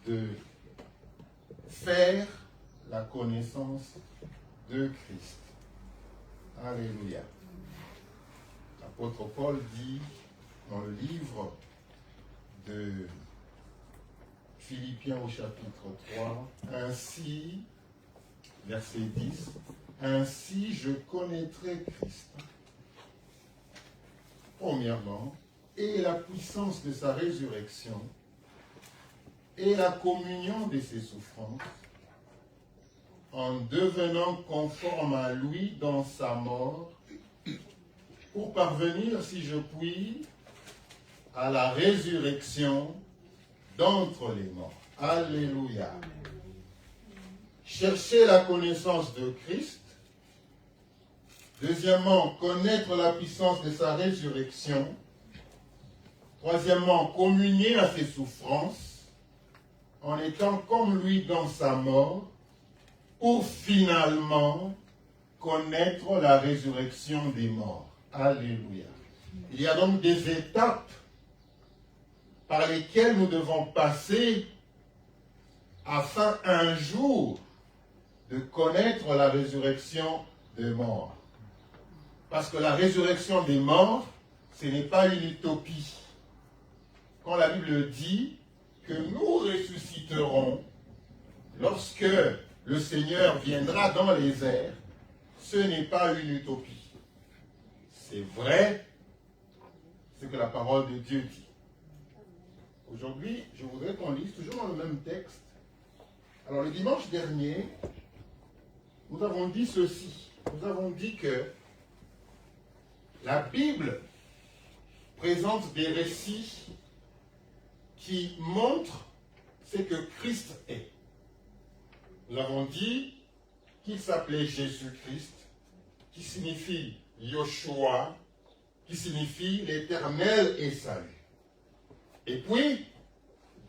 de faire la connaissance de Christ. Alléluia. L'apôtre Paul dit dans le livre de Philippiens au chapitre 3, ainsi, verset 10, ainsi je connaîtrai Christ. Premièrement, et la puissance de sa résurrection, et la communion de ses souffrances, en devenant conforme à lui dans sa mort, pour parvenir, si je puis, à la résurrection d'entre les morts. Alléluia. Chercher la connaissance de Christ. Deuxièmement, connaître la puissance de sa résurrection. Troisièmement, communier à ses souffrances, en étant comme lui dans sa mort, pour finalement connaître la résurrection des morts. Alléluia. Il y a donc des étapes par lesquelles nous devons passer afin un jour de connaître la résurrection des morts. Parce que la résurrection des morts, ce n'est pas une utopie. Quand la Bible dit que nous ressusciterons lorsque le Seigneur viendra dans les airs, ce n'est pas une utopie. C'est vrai ce que la parole de Dieu dit. Aujourd'hui, je voudrais qu'on lise toujours dans le même texte. Alors, le dimanche dernier, nous avons dit ceci. Nous avons dit que la Bible présente des récits qui montrent ce que Christ est. Nous avons dit qu'il s'appelait Jésus-Christ, qui signifie Yoshua, qui signifie l'Éternel et salut. Et puis,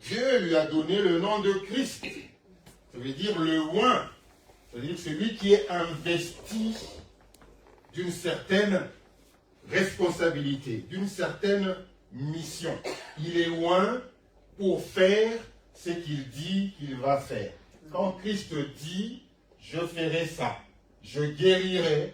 Dieu lui a donné le nom de Christ. Ça veut dire le oint. Ça veut dire celui qui est investi d'une certaine responsabilité, d'une certaine mission. Il est oint pour faire ce qu'il dit qu'il va faire. Quand Christ dit, je ferai ça, je guérirai,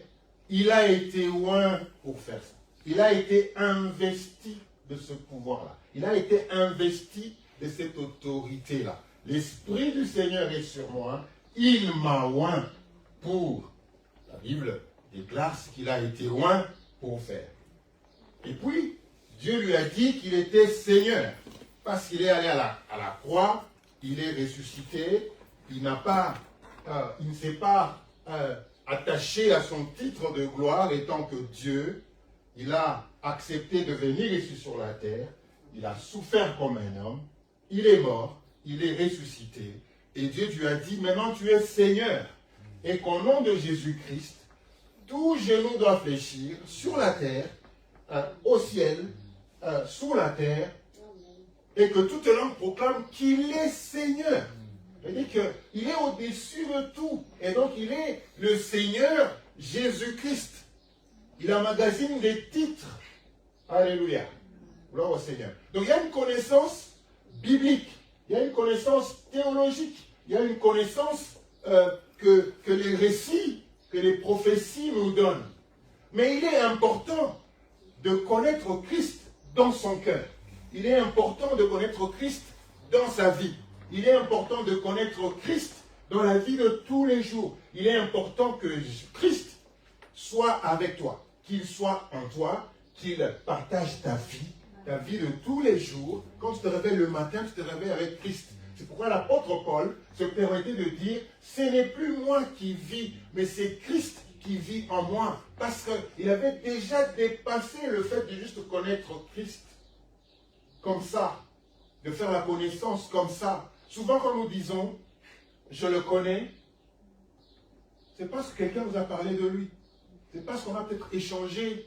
il a été oint pour faire ça. Il a été investi de ce pouvoir-là. Il a été investi de cette autorité-là. L'Esprit du Seigneur est sur moi. Il m'a oint pour. La Bible déclare ce qu'il a été oint pour faire. Et puis, Dieu lui a dit qu'il était Seigneur. Parce qu'il est allé à la croix, il est ressuscité, il ne s'est pas attaché à son titre de gloire étant que Dieu. Il a accepté de venir ici sur la terre. Il a souffert comme un homme. Il est mort. Il est ressuscité. Et Dieu lui a dit, maintenant tu es Seigneur. Et qu'au nom de Jésus-Christ, tout genou doit fléchir sur la terre, au ciel, sous la terre, et que toute langue proclame qu'il est Seigneur. C'est-à-dire qu'il est au-dessus de tout. Et donc il est le Seigneur Jésus-Christ. Il emmagasine des titres. Alléluia. Gloire au Seigneur. Donc il y a une connaissance biblique. Il y a une connaissance théologique. Il y a une connaissance que les récits, que les prophéties nous donnent. Mais il est important de connaître Christ dans son cœur. Il est important de connaître Christ dans sa vie. Il est important de connaître Christ dans la vie de tous les jours. Il est important que Christ soit avec toi, qu'il soit en toi, qu'il partage ta vie de tous les jours. Quand tu te réveilles le matin, tu te réveilles avec Christ. C'est pourquoi l'apôtre Paul se permettait de dire, ce n'est plus moi qui vis, mais c'est Christ qui vit en moi. Parce qu'il avait déjà dépassé le fait de juste connaître Christ comme ça, de faire la connaissance comme ça. Souvent quand nous disons, je le connais, c'est parce que quelqu'un vous a parlé de lui. C'est parce qu'on a peut-être échangé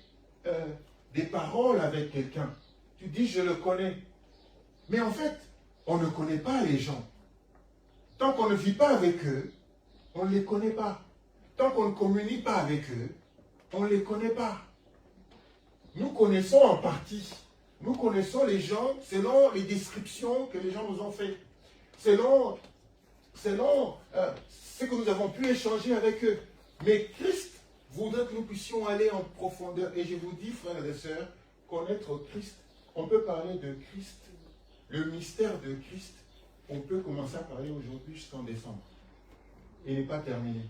des paroles avec quelqu'un. Tu dis, je le connais. Mais en fait, on ne connaît pas les gens. Tant qu'on ne vit pas avec eux, on ne les connaît pas. Tant qu'on ne communie pas avec eux, on ne les connaît pas. Nous connaissons en partie. Nous connaissons les gens selon les descriptions que les gens nous ont faites. selon ce que nous avons pu échanger avec eux. Mais Christ voudrait que nous puissions aller en profondeur. Et je vous dis, frères et sœurs, connaître Christ, on peut parler de Christ, le mystère de Christ, on peut commencer à parler aujourd'hui jusqu'en décembre. Et n'est pas terminé.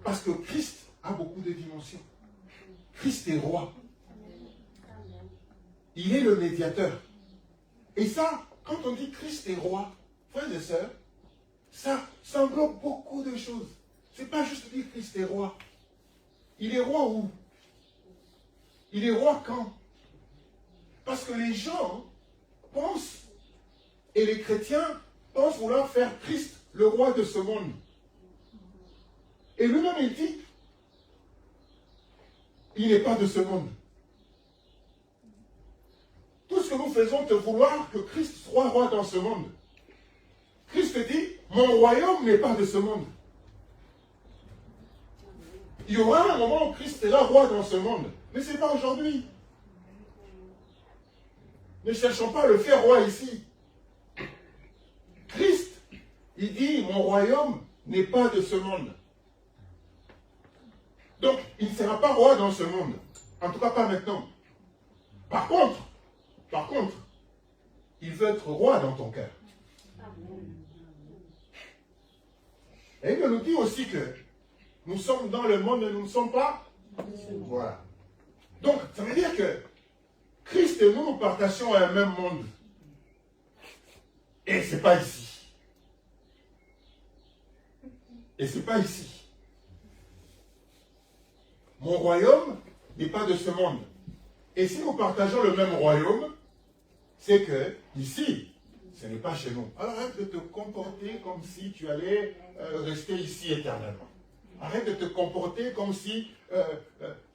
Parce que Christ a beaucoup de dimensions. Christ est roi. Il est le médiateur. Et ça, quand on dit Christ est roi, frères et sœurs, ça englobe beaucoup de choses. Ce n'est pas juste dire Christ est roi. Il est roi où? Il est roi quand? Parce que les gens pensent, et les chrétiens pensent vouloir faire Christ le roi de ce monde. Et lui-même, il dit, il n'est pas de ce monde. Tout ce que nous faisons, c'est vouloir que Christ soit roi dans ce monde. Christ dit, mon royaume n'est pas de ce monde. Il y aura un moment où Christ sera roi dans ce monde. Mais ce n'est pas aujourd'hui. Ne cherchons pas à le faire roi ici. Christ, il dit, mon royaume n'est pas de ce monde. Donc, il ne sera pas roi dans ce monde. En tout cas, pas maintenant. Par contre, il veut être roi dans ton cœur. Et il nous dit aussi que nous sommes dans le monde, mais nous ne sommes pas. Voilà. Donc, ça veut dire que Christ et nous partageons un même monde. Et ce n'est pas ici. Et ce n'est pas ici. Mon royaume n'est pas de ce monde. Et si nous partageons le même royaume, c'est que ici, ce n'est pas chez nous. Alors arrête de te comporter comme si tu allais rester ici éternellement. Arrête de te comporter comme si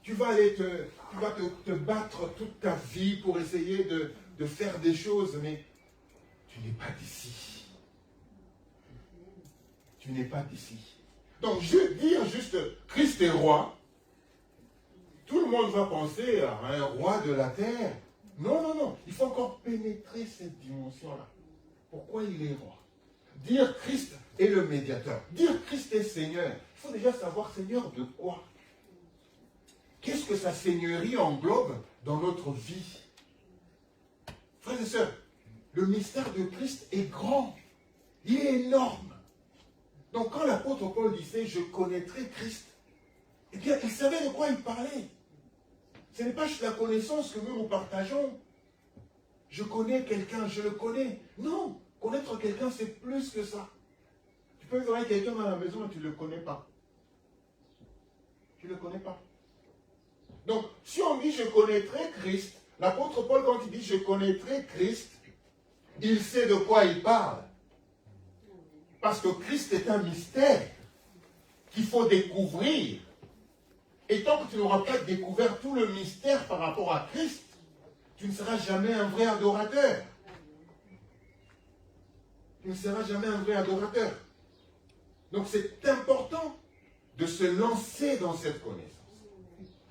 tu vas te battre toute ta vie pour essayer de faire des choses, mais tu n'es pas d'ici. Tu n'es pas d'ici. Donc, dire juste Christ est roi, tout le monde va penser à un roi de la terre. Non, non, non. Il faut encore pénétrer cette dimension-là. Pourquoi il est roi? Dire Christ est le médiateur. Dire Christ est Seigneur. Il faut déjà savoir Seigneur de quoi? Qu'est-ce que sa seigneurie englobe dans notre vie? Frères et sœurs, le mystère de Christ est grand. Il est énorme. Donc quand l'apôtre Paul disait « Je connaîtrai Christ », eh bien, il savait de quoi il parlait. Ce n'est pas juste la connaissance que nous partageons. Je connais quelqu'un, je le connais. Non, connaître quelqu'un, c'est plus que ça. Tu peux vivre avec quelqu'un dans la maison et tu ne le connais pas. Tu ne le connais pas. Donc, si on dit « Je connaîtrai Christ », l'apôtre Paul, quand il dit « Je connaîtrai Christ », il sait de quoi il parle. Parce que Christ est un mystère qu'il faut découvrir. Et tant que tu n'auras pas découvert tout le mystère par rapport à Christ, tu ne seras jamais un vrai adorateur. Tu ne seras jamais un vrai adorateur. Donc c'est important de se lancer dans cette connaissance.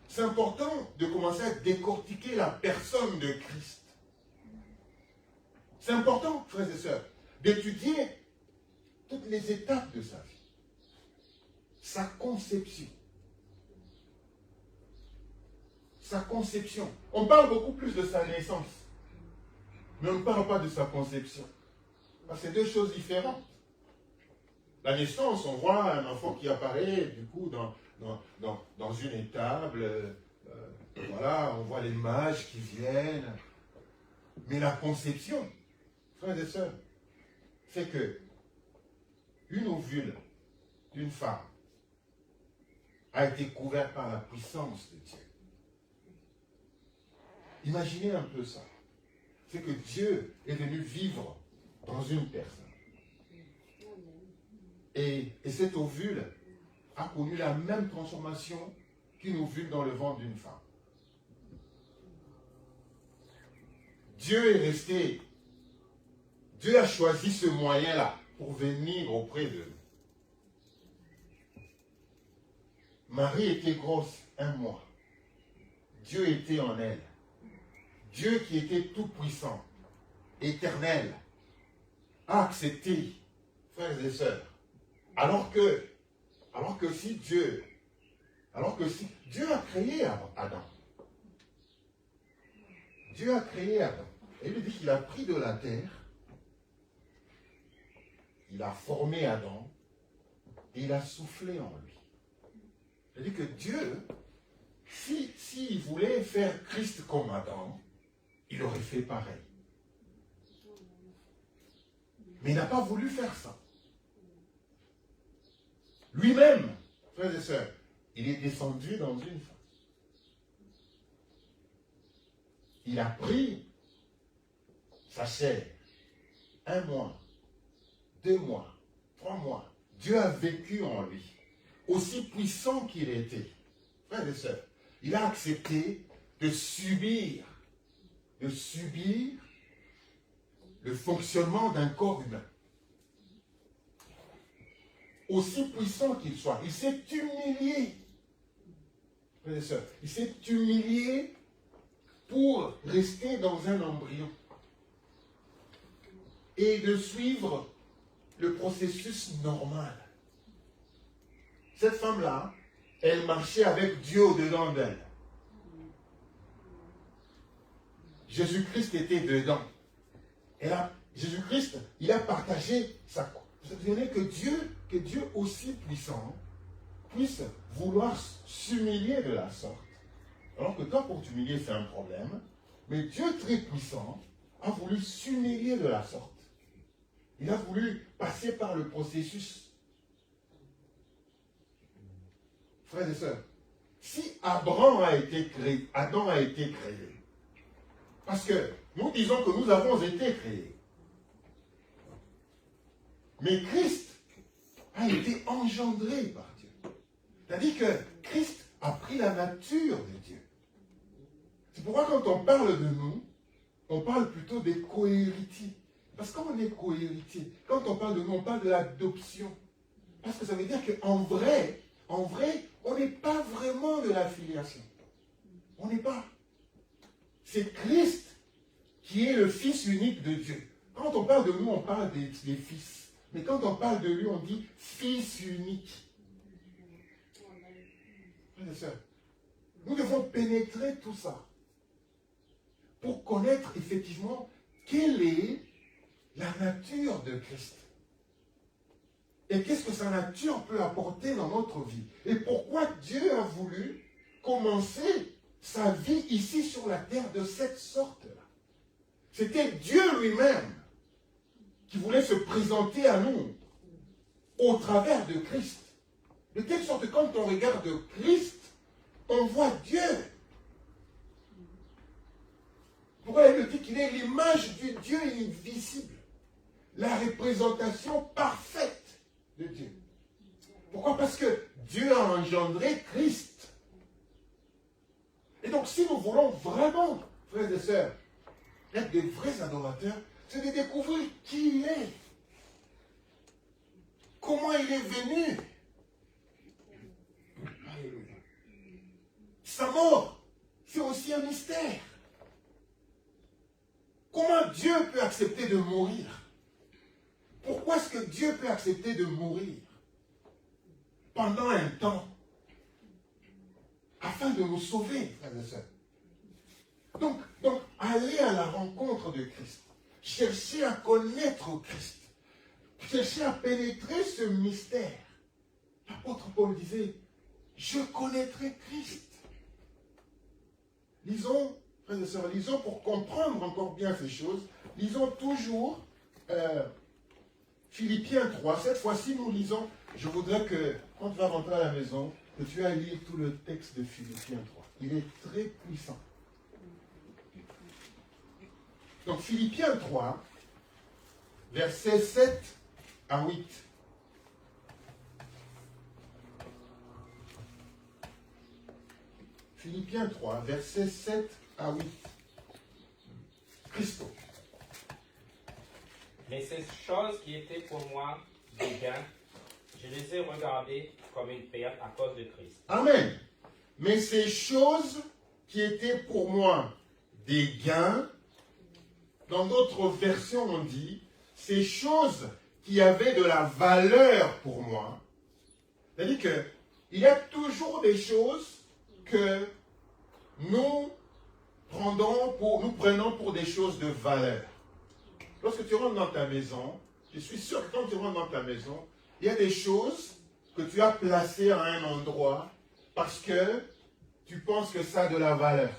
C'est important de commencer à décortiquer la personne de Christ. C'est important, frères et sœurs, d'étudier toutes les étapes de sa vie. Sa conception. Sa conception. On parle beaucoup plus de sa naissance. Mais on ne parle pas de sa conception. Parce que c'est deux choses différentes. La naissance, on voit un enfant qui apparaît, du coup, dans une étable. Voilà, on voit les mages qui viennent. Mais la conception, frères et sœurs, c'est que une ovule d'une femme a été couverte par la puissance de Dieu. Imaginez un peu ça. C'est que Dieu est venu vivre dans une personne. Et cet ovule a connu la même transformation qu'une ovule dans le ventre d'une femme. Dieu est resté, Dieu a choisi ce moyen-là pour venir auprès de nous. Marie était grosse 1 mois. Dieu était en elle. Dieu qui était tout puissant, éternel, a accepté, frères et sœurs, alors que si Dieu a créé Adam. Dieu a créé Adam. Et il dit qu'il a pris de la terre, il a formé Adam, et il a soufflé en lui. C'est-à-dire que Dieu, s'il voulait faire Christ comme Adam, il aurait fait pareil. Mais il n'a pas voulu faire ça. Lui-même, frères et sœurs, il est descendu dans une femme. Il a pris sa chair, 1 mois, 2 mois, 3 mois. Dieu a vécu en lui, aussi puissant qu'il était. Frères et sœurs, il a accepté de subir le fonctionnement d'un corps humain. Aussi puissant qu'il soit, il s'est humilié. Frères et sœurs, il s'est humilié pour rester dans un embryon et de suivre le processus normal. Cette femme-là, elle marchait avec Dieu au-dedans d'elle. Jésus-Christ était dedans. Jésus-Christ, il a partagé sa croix. Vous savez que Dieu aussi puissant puisse vouloir s'humilier de la sorte. Alors que toi, pour t'humilier, c'est un problème. Mais Dieu très puissant a voulu s'humilier de la sorte. Il a voulu passer par le processus. Frères et sœurs, si Adam a été créé, parce que nous disons que nous avons été créés, mais Christ a été engendré par Dieu. C'est-à-dire que Christ a pris la nature de Dieu. C'est pourquoi quand on parle de nous, on parle plutôt des cohéritiers. Parce qu'on est cohéritier. Quand on parle de nous, on parle de l'adoption. Parce que ça veut dire qu'en vrai, on n'est pas vraiment de la filiation. On n'est pas. C'est Christ qui est le Fils unique de Dieu. Quand on parle de nous, on parle des fils. Mais quand on parle de lui, on dit Fils unique. Frères et sœurs, nous devons pénétrer tout ça pour connaître effectivement quelle est la nature de Christ. Et qu'est-ce que sa nature peut apporter dans notre vie. Et pourquoi Dieu a voulu commencer sa vie ici sur la terre de cette sorte-là. C'était Dieu lui-même qui voulait se présenter à nous au travers de Christ. De telle sorte que quand on regarde Christ, on voit Dieu. Pourquoi il dit qu'il est l'image du Dieu invisible, la représentation parfaite de Dieu. Pourquoi? Parce que Dieu a engendré Christ. Et donc si nous voulons vraiment, frères et sœurs, être des vrais adorateurs, c'est de découvrir qui il est. Comment il est venu. Alléluia. Sa mort, c'est aussi un mystère. Comment Dieu peut accepter de mourir? Pourquoi est-ce que Dieu peut accepter de mourir pendant un temps afin de nous sauver, frères et sœurs? Donc, aller à la rencontre de Christ, chercher à connaître Christ, chercher à pénétrer ce mystère. L'apôtre Paul disait, je connaîtrai Christ. Lisons, frères et sœurs, lisons pour comprendre encore bien ces choses, lisons toujours Philippiens 3. Cette fois-ci, nous lisons, je voudrais que, quand tu vas rentrer à la maison, que tu ailles lire tout le texte de Philippiens 3. Il est très puissant. Donc, Philippiens 3, versets 7 à 8. Philippiens 3, versets 7 à 8. Christo. Mais ces choses qui étaient pour moi des gains, je les ai regardées comme une perte à cause de Christ. Amen. Mais ces choses qui étaient pour moi des gains, dans d'autres versions on dit, ces choses qui avaient de la valeur pour moi, c'est-à-dire qu'il y a toujours des choses que nous prenons pour des choses de valeur. Lorsque tu rentres dans ta maison, je suis sûr que quand tu rentres dans ta maison, il y a des choses que tu as placées à un endroit parce que tu penses que ça a de la valeur.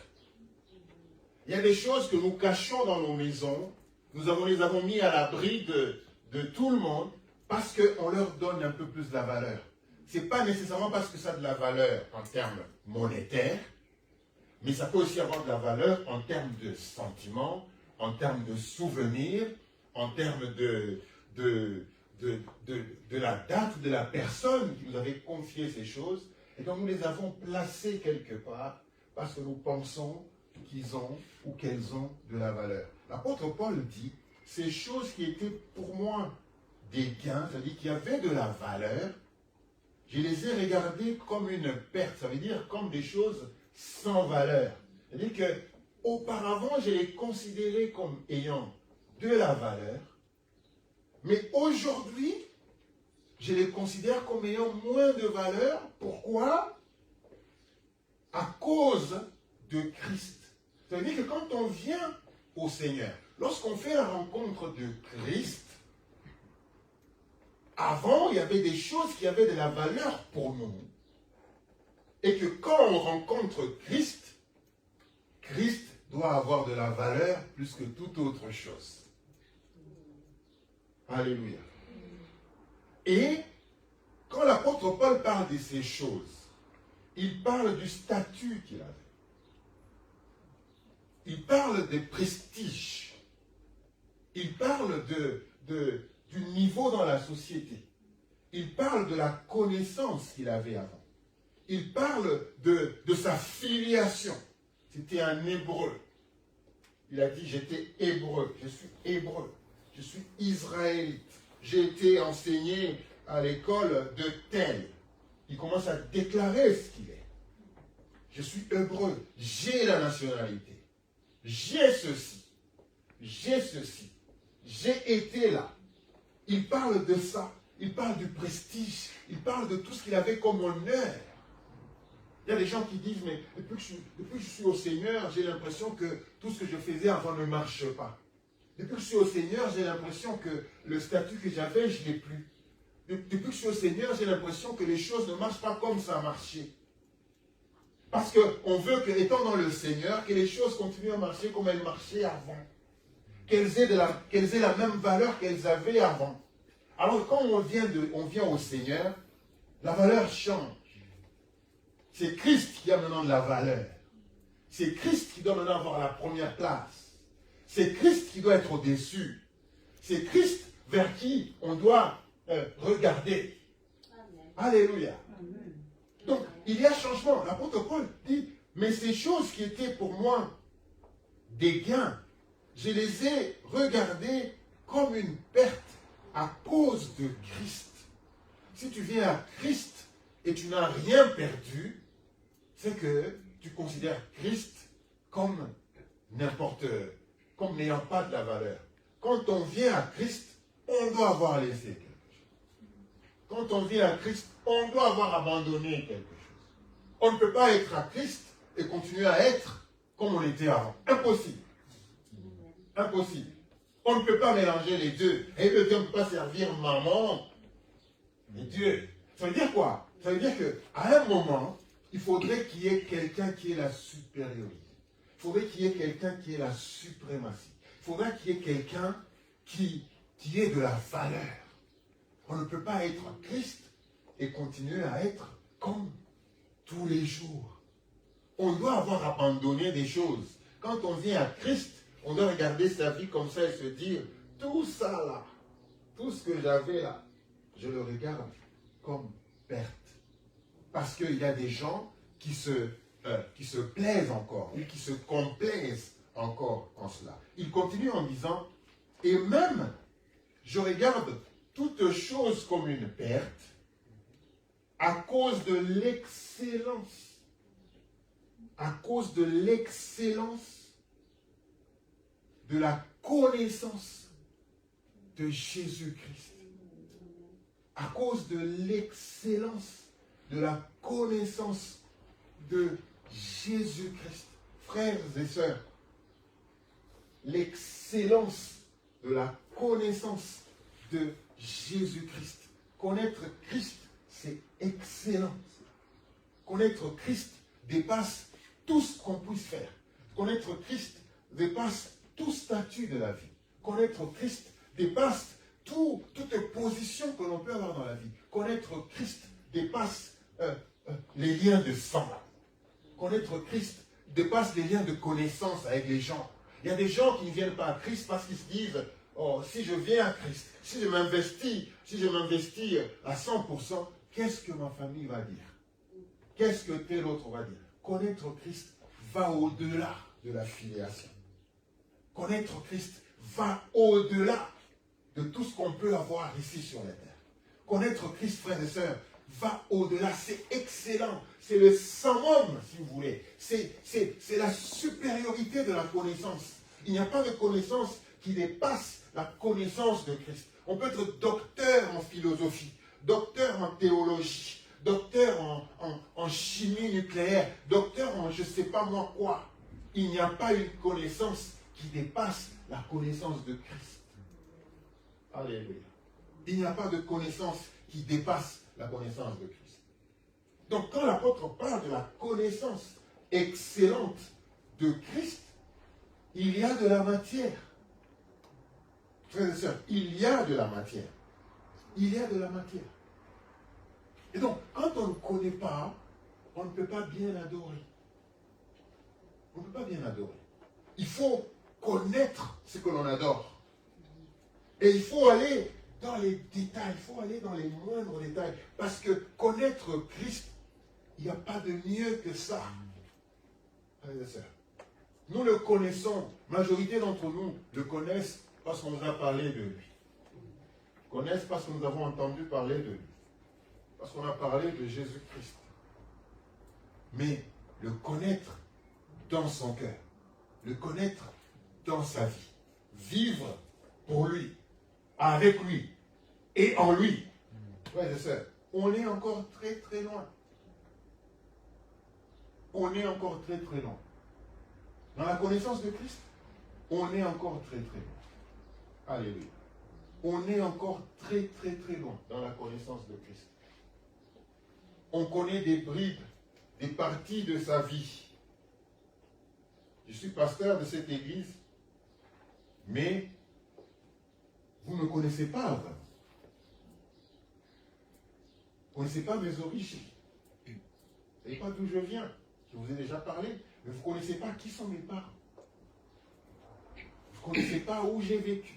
Il y a des choses que nous cachons dans nos maisons, les avons mis à l'abri de tout le monde parce qu'on leur donne un peu plus de la valeur. Ce n'est pas nécessairement parce que ça a de la valeur en termes monétaires, mais ça peut aussi avoir de la valeur en termes de sentiments, en termes de souvenirs, en termes de la date de la personne qui nous avait confié ces choses. Et donc nous les avons placées quelque part parce que nous pensons qu'ils ont ou qu'elles ont de la valeur. L'apôtre Paul dit, ces choses qui étaient pour moi des gains, c'est-à-dire qui avaient de la valeur, je les ai regardées comme une perte, ça veut dire comme des choses sans valeur. C'est-à-dire que auparavant, je les considérais comme ayant de la valeur, mais aujourd'hui, je les considère comme ayant moins de valeur. Pourquoi? À cause de Christ. Ça veut dire que quand on vient au Seigneur, lorsqu'on fait la rencontre de Christ, avant, il y avait des choses qui avaient de la valeur pour nous. Et que quand on rencontre Christ, Christ doit avoir de la valeur plus que toute autre chose. Alléluia. Et quand l'apôtre Paul parle de ces choses, il parle du statut qu'il avait. Il parle de prestige. Il parle du niveau dans la société. Il parle de la connaissance qu'il avait avant. Il parle de sa filiation. C'était un hébreu. Il a dit, j'étais hébreu, je suis hébreu, je suis israélite. J'ai été enseigné à l'école de tel. Il commence à déclarer ce qu'il est. Je suis hébreu, j'ai la nationalité. J'ai ceci, j'ai été là. Il parle de ça, il parle du prestige, il parle de tout ce qu'il avait comme honneur. Il y a des gens qui disent, mais depuis que je suis au Seigneur, j'ai l'impression que tout ce que je faisais avant ne marche pas. Depuis que je suis au Seigneur, j'ai l'impression que le statut que j'avais, je ne l'ai plus. Depuis que je suis au Seigneur, j'ai l'impression que les choses ne marchent pas comme ça marchait. Parce qu'on veut que, étant dans le Seigneur, que les choses continuent à marcher comme elles marchaient avant. Qu'elles aient la même valeur qu'elles avaient avant. Alors quand on vient au Seigneur, la valeur change. C'est Christ qui a maintenant de la valeur. C'est Christ qui doit maintenant avoir la première place. C'est Christ qui doit être au-dessus. C'est Christ vers qui on doit regarder. Amen. Alléluia. Amen. Donc, il y a changement. L'apôtre Paul dit, mais ces choses qui étaient pour moi des gains, je les ai regardées comme une perte à cause de Christ. Si tu viens à Christ et tu n'as rien perdu, c'est que tu considères Christ comme comme n'ayant pas de la valeur. Quand on vient à Christ, on doit avoir laissé quelque chose. Quand on vient à Christ, on doit avoir abandonné quelque chose. On ne peut pas être à Christ et continuer à être comme on était avant. Impossible. Impossible. On ne peut pas mélanger les deux. Et le Dieu ne peut pas servir maman et Dieu. Ça veut dire quoi? Ça veut dire qu'à un moment, il faudrait qu'il y ait quelqu'un qui ait la supériorité. Il faudrait qu'il y ait quelqu'un qui ait la suprématie. Il faudrait qu'il y ait quelqu'un qui ait de la valeur. On ne peut pas être Christ et continuer à être comme tous les jours. On doit avoir abandonné des choses. Quand on vient à Christ, on doit regarder sa vie comme ça et se dire, tout ça là, tout ce que j'avais là, je le regarde comme perte. Parce qu'il y a des gens qui se plaisent encore, ou qui se complaisent encore en cela. Il continue en disant, et même, je regarde toute chose comme une perte à cause de l'excellence. À cause de l'excellence de la connaissance de Jésus-Christ. À cause de l'excellence de la connaissance de Jésus-Christ. Frères et sœurs, l'excellence de la connaissance de Jésus-Christ. Connaître Christ, c'est excellent. Connaître Christ dépasse tout ce qu'on puisse faire. Connaître Christ dépasse tout statut de la vie. Connaître Christ dépasse toute position que l'on peut avoir dans la vie. Connaître Christ dépasse les liens de sang. Connaître Christ dépasse les liens de connaissance avec les gens. Il y a des gens qui ne viennent pas à Christ parce qu'ils se disent, oh, si je viens à Christ, si je m'investis à 100%, qu'est-ce que ma famille va dire? Qu'est-ce que tel autre va dire? Connaître Christ va au-delà de la filiation. Connaître Christ va au-delà de tout ce qu'on peut avoir ici sur la terre. Connaître Christ, frères et sœurs, va au-delà. C'est excellent. C'est le summum, si vous voulez. C'est la supériorité de la connaissance. Il n'y a pas de connaissance qui dépasse la connaissance de Christ. On peut être docteur en philosophie, docteur en théologie, docteur en chimie nucléaire, docteur en je ne sais pas moi quoi. Il n'y a pas une connaissance qui dépasse la connaissance de Christ. Alléluia. Il n'y a pas de connaissance qui dépasse la connaissance de Christ. Donc quand l'apôtre parle de la connaissance excellente de Christ, il y a de la matière. Frères et sœurs, il y a de la matière. Il y a de la matière. Et donc, quand on ne connaît pas, on ne peut pas bien adorer. On ne peut pas bien adorer. Il faut connaître ce que l'on adore. Et il faut aller dans les détails, il faut aller dans les moindres détails. Parce que connaître Christ, il n'y a pas de mieux que ça. Frères et sœurs, nous le connaissons, la majorité d'entre nous le connaissent parce qu'on nous a parlé de lui. Connaissent parce que nous avons entendu parler de lui. Parce qu'on a parlé de Jésus-Christ. Mais le connaître dans son cœur, le connaître dans sa vie, vivre pour lui, avec lui et en lui. Frères et sœurs, on est encore très très loin. On est encore très très loin. Dans la connaissance de Christ, on est encore très très loin. Alléluia. On est encore très très très loin dans la connaissance de Christ. On connaît des bribes, des parties de sa vie. Je suis pasteur de cette église, mais vous ne me connaissez pas vraiment. Vous ne connaissez pas mes origines. Vous ne savez pas d'où je viens. Je vous ai déjà parlé, mais vous ne connaissez pas qui sont mes parents. Vous ne connaissez pas où j'ai vécu.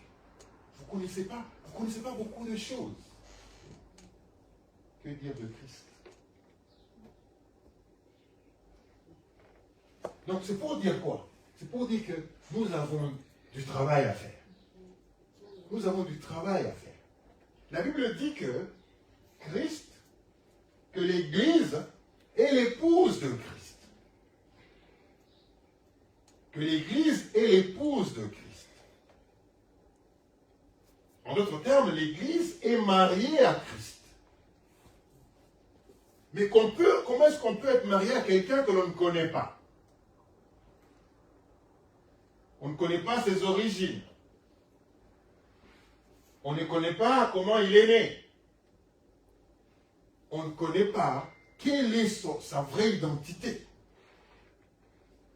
Vous ne connaissez pas beaucoup de choses. Que dire de Christ? Donc c'est pour dire quoi? C'est pour dire que nous avons du travail à faire. Nous avons du travail à faire. La Bible dit que Christ, que l'Église est l'épouse de Christ. Que l'Église est l'épouse de Christ. En d'autres termes, l'Église est mariée à Christ. Mais comment est-ce qu'on peut être marié à quelqu'un que l'on ne connaît pas? On ne connaît pas ses origines. On ne connaît pas comment il est né. On ne connaît pas quelle est sa vraie identité.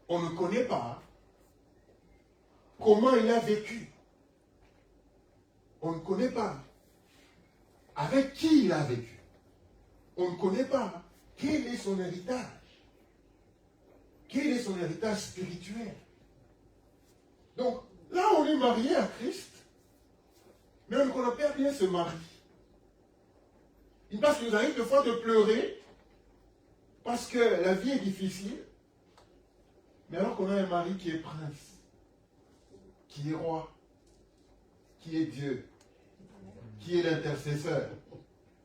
On ne connaît pas comment il a vécu. On ne connaît pas avec qui il a vécu. On ne connaît pas quel est son héritage. Quel est son héritage spirituel. Donc, là, on est marié à Christ, mais on ne connaît pas bien ce mari. Il passe qu'il nous arrive deux fois de pleurer parce que la vie est difficile, mais alors qu'on a un mari qui est prince, qui est roi, qui est Dieu, qui est l'intercesseur,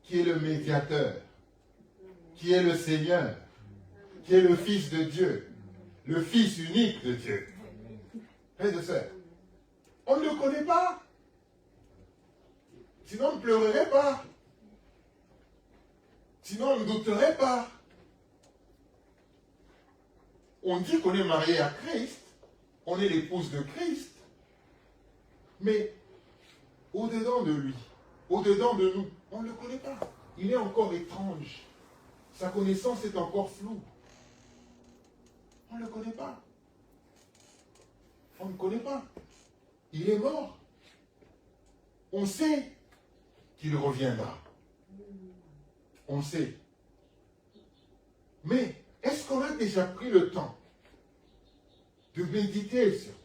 qui est le médiateur, qui est le Seigneur, qui est le Fils de Dieu, le Fils unique de Dieu. Frères et sœurs, on ne le connaît pas. Sinon, on ne pleurerait pas. Sinon, on ne douterait pas. On dit qu'on est marié à Christ. On est l'épouse de Christ. Mais au-dedans de lui, au-dedans de nous, on ne le connaît pas. Il est encore étrange. Sa connaissance est encore floue. On ne le connaît pas. On ne connaît pas. Il est mort. On sait qu'il reviendra. On sait. Mais est-ce qu'on a déjà pris le temps de méditer sur ça,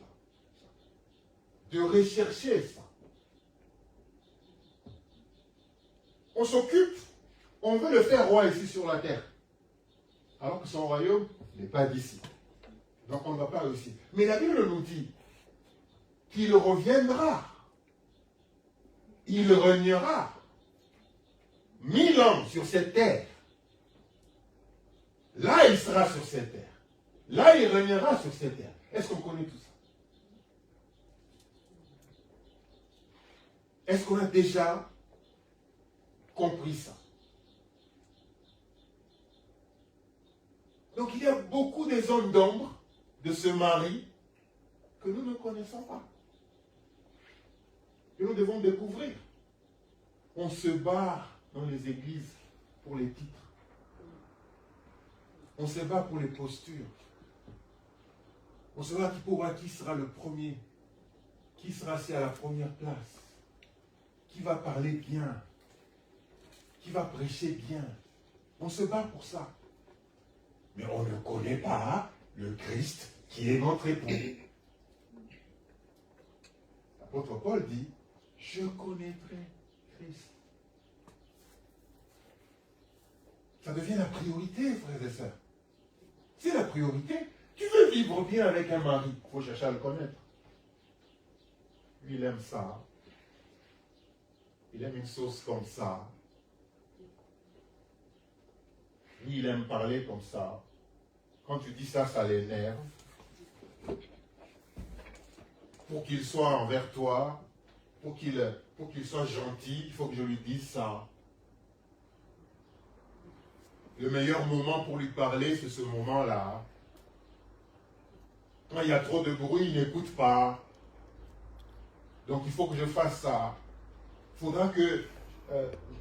de rechercher ça? On s'occupe, on veut le faire roi ici sur la terre, alors que son royaume n'est pas d'ici. Donc on ne va pas réussir. Mais la Bible nous dit qu'il reviendra. Il régnera 1000 ans sur cette terre. Là, il sera sur cette terre. Là, il régnera sur cette terre. Est-ce qu'on connaît tout ça? Est-ce qu'on a déjà compris ça? Donc, il y a beaucoup de zones d'ombre de ce mari que nous ne connaissons pas. Que nous devons découvrir. On se bat dans les églises pour les titres. On se bat pour les postures. On se bat pour qui sera le premier. Qui sera assis à la première place. Qui va parler bien. Qui va prêcher bien. On se bat pour ça. Mais on ne connaît pas le Christ qui est notre époux. L'apôtre Paul dit, je connaîtrai Christ. Ça devient la priorité, frères et sœurs. C'est la priorité. Tu veux vivre bien avec un mari, il faut chercher à le connaître. Lui, il aime ça. Il aime une sauce comme ça. Lui, il aime parler comme ça. Quand tu dis ça, ça l'énerve. Pour qu'il soit envers toi, pour qu'il soit gentil, il faut que je lui dise ça. Le meilleur moment pour lui parler, c'est ce moment-là. Quand il y a trop de bruit, il n'écoute pas. Donc il faut que je fasse ça. Il faudra que...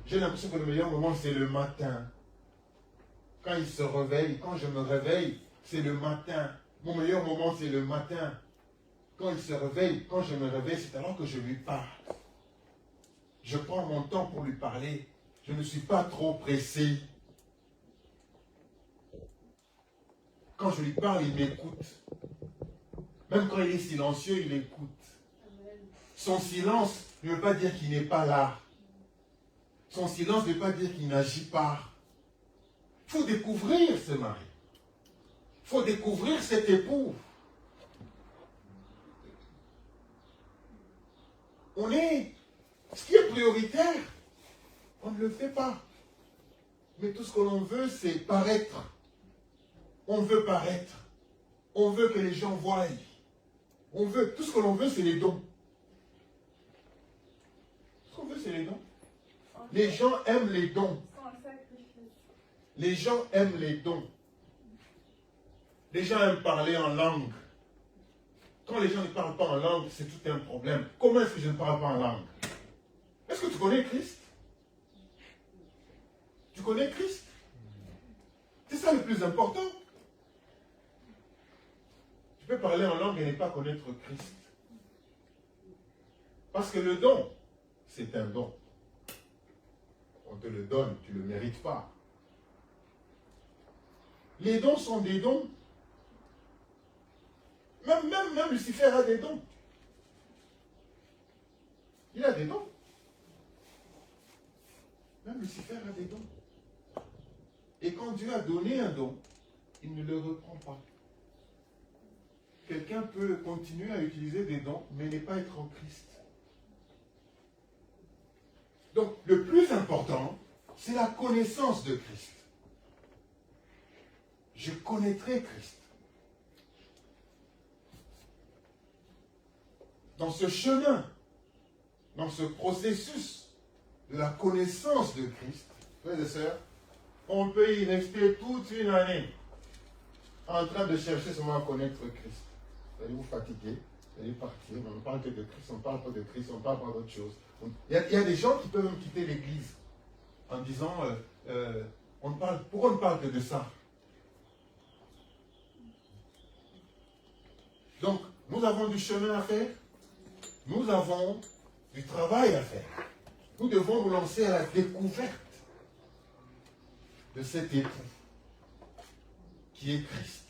j'ai l'impression que le meilleur moment, c'est le matin. Quand il se réveille, quand je me réveille, c'est le matin. Mon meilleur moment, c'est le matin. Quand il se réveille, quand je me réveille, c'est alors que je lui parle. Je prends mon temps pour lui parler. Je ne suis pas trop pressé. Quand je lui parle, il m'écoute. Même quand il est silencieux, il écoute. Son silence ne veut pas dire qu'il n'est pas là. Son silence ne veut pas dire qu'il n'agit pas. Il faut découvrir ce mari. Il faut découvrir cet époux. Ce qui est prioritaire, on ne le fait pas. Mais tout ce que l'on veut, c'est paraître. On veut paraître. On veut que les gens voient. Tout ce que l'on veut, c'est les dons. Ce qu'on veut, c'est les dons. Les gens aiment les dons. Les gens aiment les dons. Les gens aiment parler en langue. Quand les gens ne parlent pas en langue, c'est tout un problème. Comment est-ce que je ne parle pas en langue? Est-ce que tu connais Christ? Tu connais Christ? C'est ça le plus important. Tu peux parler en langue et ne pas connaître Christ. Parce que le don, c'est un don. On te le donne, tu ne le mérites pas. Les dons sont des dons. Même Lucifer a des dons. Il a des dons. Même Lucifer a des dons. Et quand Dieu a donné un don, il ne le reprend pas. Quelqu'un peut continuer à utiliser des dons, mais ne pas être en Christ. Donc, le plus important, c'est la connaissance de Christ. Je connaîtrai Christ. Dans ce chemin, dans ce processus de la connaissance de Christ, frères et sœurs, on peut y rester toute une année en train de chercher seulement à connaître Christ. Vous allez vous fatiguer, vous allez partir, on ne parle que de Christ, on ne parle pas de Christ, on ne parle pas d'autre chose. Il y a des gens qui peuvent même quitter l'église en disant, pourquoi on ne parle que de ça? Donc, nous avons du chemin à faire, nous avons du travail à faire. Nous devons nous lancer à la découverte de cet époux qui est Christ.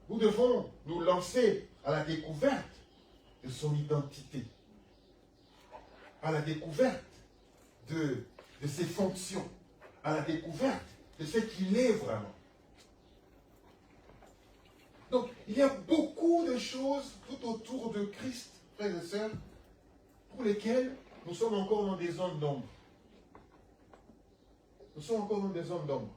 Nous devons nous lancer à la découverte de son identité, à la découverte de ses fonctions, à la découverte de ce qu'il est vraiment. Donc, il y a beaucoup de choses tout autour de Christ, frères et sœurs, pour lesquelles nous sommes encore dans des zones d'ombre. Nous sommes encore dans des zones d'ombre.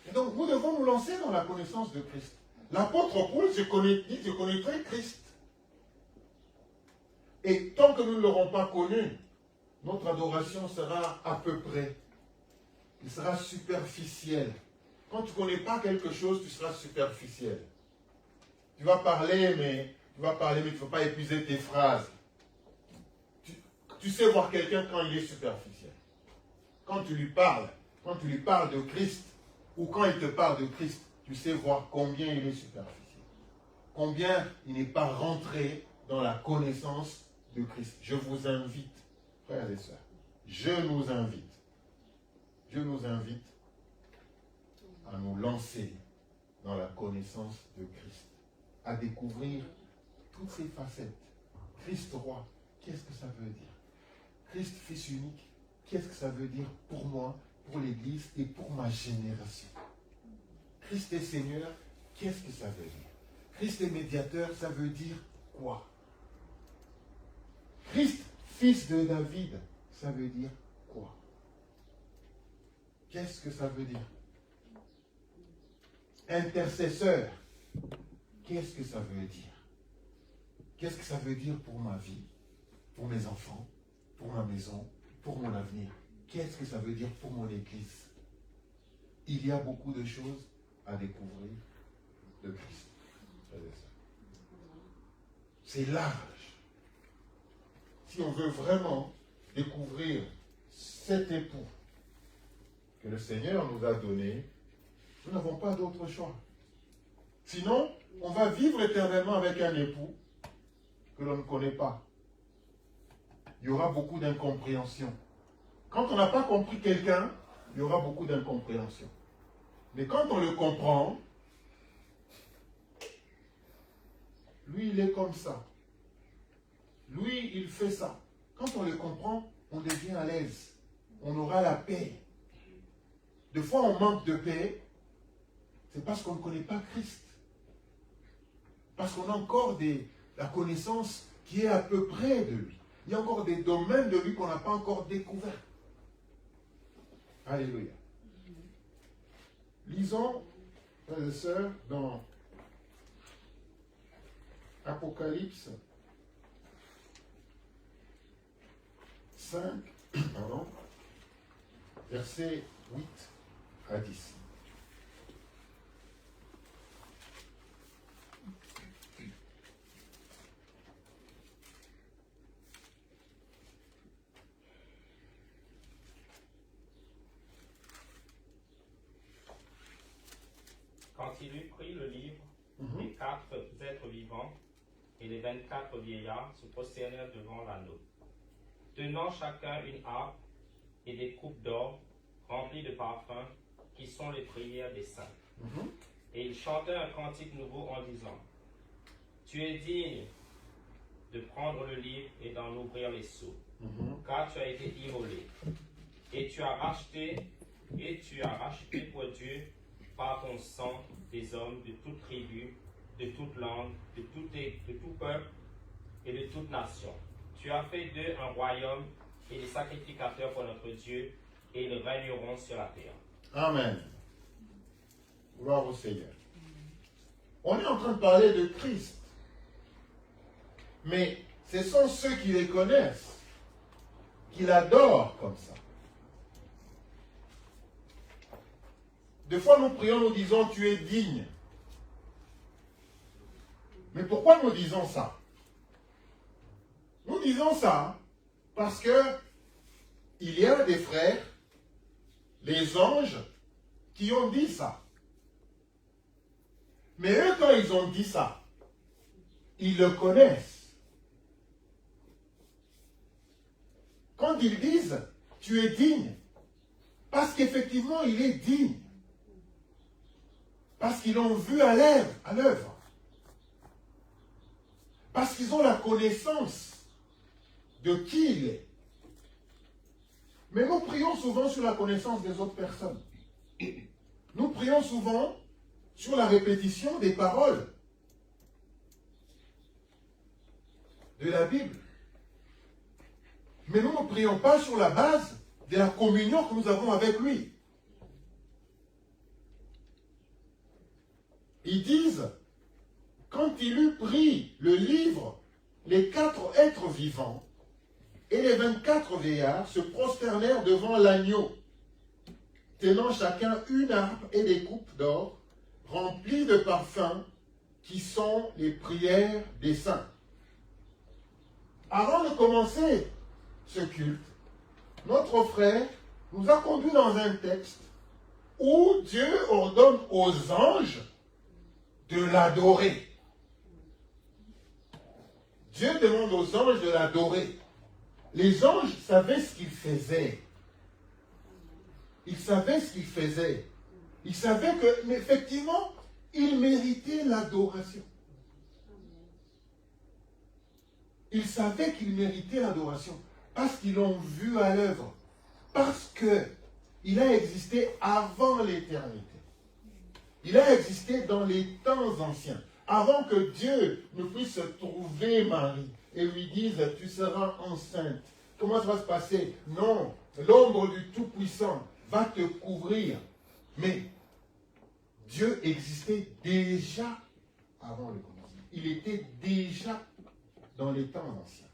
Et donc, nous devons nous lancer dans la connaissance de Christ. L'apôtre Paul dit, je connaîtrai Christ. Et tant que nous ne l'aurons pas connu, notre adoration sera à peu près. Il sera superficiel. Quand tu ne connais pas quelque chose, tu seras superficiel. Tu vas parler, mais tu ne vas pas épuiser tes phrases. Tu sais voir quelqu'un quand il est superficiel. Quand tu lui parles de Christ, ou quand il te parle de Christ, tu sais voir combien il est superficiel. Combien il n'est pas rentré dans la connaissance de Christ. Je vous invite, frères et sœurs, je nous invite à nous lancer dans la connaissance de Christ, à découvrir toutes ses facettes. Christ roi, qu'est-ce que ça veut dire? Christ fils unique, qu'est-ce que ça veut dire pour moi, pour l'Église et pour ma génération? Christ est Seigneur, qu'est-ce que ça veut dire? Christ est médiateur, ça veut dire quoi? Christ, fils de David, ça veut dire quoi? Qu'est-ce que ça veut dire? Intercesseur, qu'est-ce que ça veut dire? Qu'est-ce que ça veut dire pour ma vie, pour mes enfants, pour ma maison, pour mon avenir? Qu'est-ce que ça veut dire pour mon Église? Il y a beaucoup de choses à découvrir de Christ. C'est large. Si on veut vraiment découvrir cet époux que le Seigneur nous a donné, nous n'avons pas d'autre choix. Sinon, on va vivre éternellement avec un époux que l'on ne connaît pas. Il y aura beaucoup d'incompréhension. Quand on n'a pas compris quelqu'un, il y aura beaucoup d'incompréhension. Mais quand on le comprend, lui, il est comme ça. Lui, il fait ça. Quand on le comprend, on devient à l'aise. On aura la paix. Des fois, on manque de paix. C'est parce qu'on ne connaît pas Christ. Parce qu'on a encore la connaissance qui est à peu près de lui. Il y a encore des domaines de lui qu'on n'a pas encore découverts. Alléluia. Lisons, frères et sœurs, dans Apocalypse 5, versets 8 à 10. Quand il eut pris le livre, les 4 êtres vivants et les 24 vieillards se prosternèrent devant l'anneau, tenant chacun une harpe et des coupes d'or remplies de parfums, qui sont les prières des saints. Et ils chantaient un cantique nouveau en disant: Tu es digne de prendre le livre et d'en ouvrir les sceaux, car tu as été immolé, et tu as racheté pour Dieu par ton sang des hommes de toute tribu, de toute langue, de tout peuple et de toute nation. Tu as fait d'eux un royaume et des sacrificateurs pour notre Dieu, et ils régneront sur la terre. Amen. Gloire au Seigneur. On est en train de parler de Christ. Mais ce sont ceux qui les connaissent qu'il adore comme ça. Des fois, nous prions, nous disons, tu es digne. Mais pourquoi nous disons ça? Nous disons ça parce que il y a des frères, les anges, qui ont dit ça. Mais eux, quand ils ont dit ça, ils le connaissent. Quand ils disent, tu es digne, parce qu'effectivement, il est digne. Parce qu'ils l'ont vu à l'œuvre. Parce qu'ils ont la connaissance de qui il est. Mais nous prions souvent sur la connaissance des autres personnes. Nous prions souvent sur la répétition des paroles de la Bible. Mais nous ne prions pas sur la base de la communion que nous avons avec lui. Ils disent, quand il eut pris le livre, les 4 êtres vivants et les 24 vieillards se prosternèrent devant l'agneau, tenant chacun une harpe et des coupes d'or remplies de parfums qui sont les prières des saints. Avant de commencer ce culte, notre frère nous a conduits dans un texte où Dieu ordonne aux anges de l'adorer. Dieu demande aux anges de l'adorer. Les anges savaient ce qu'ils faisaient. Ils savaient ce qu'ils faisaient. Ils savaient que, effectivement, ils méritaient l'adoration. Ils savaient qu'ils méritaient l'adoration parce qu'ils l'ont vu à l'œuvre. Parce qu'il a existé avant l'éternité. Il a existé dans les temps anciens. Avant que Dieu ne puisse trouver Marie et lui dise, tu seras enceinte. Comment ça va se passer? Non, l'ombre du Tout-Puissant va te couvrir. Mais Dieu existait déjà avant le commencement. Il était déjà dans les temps anciens.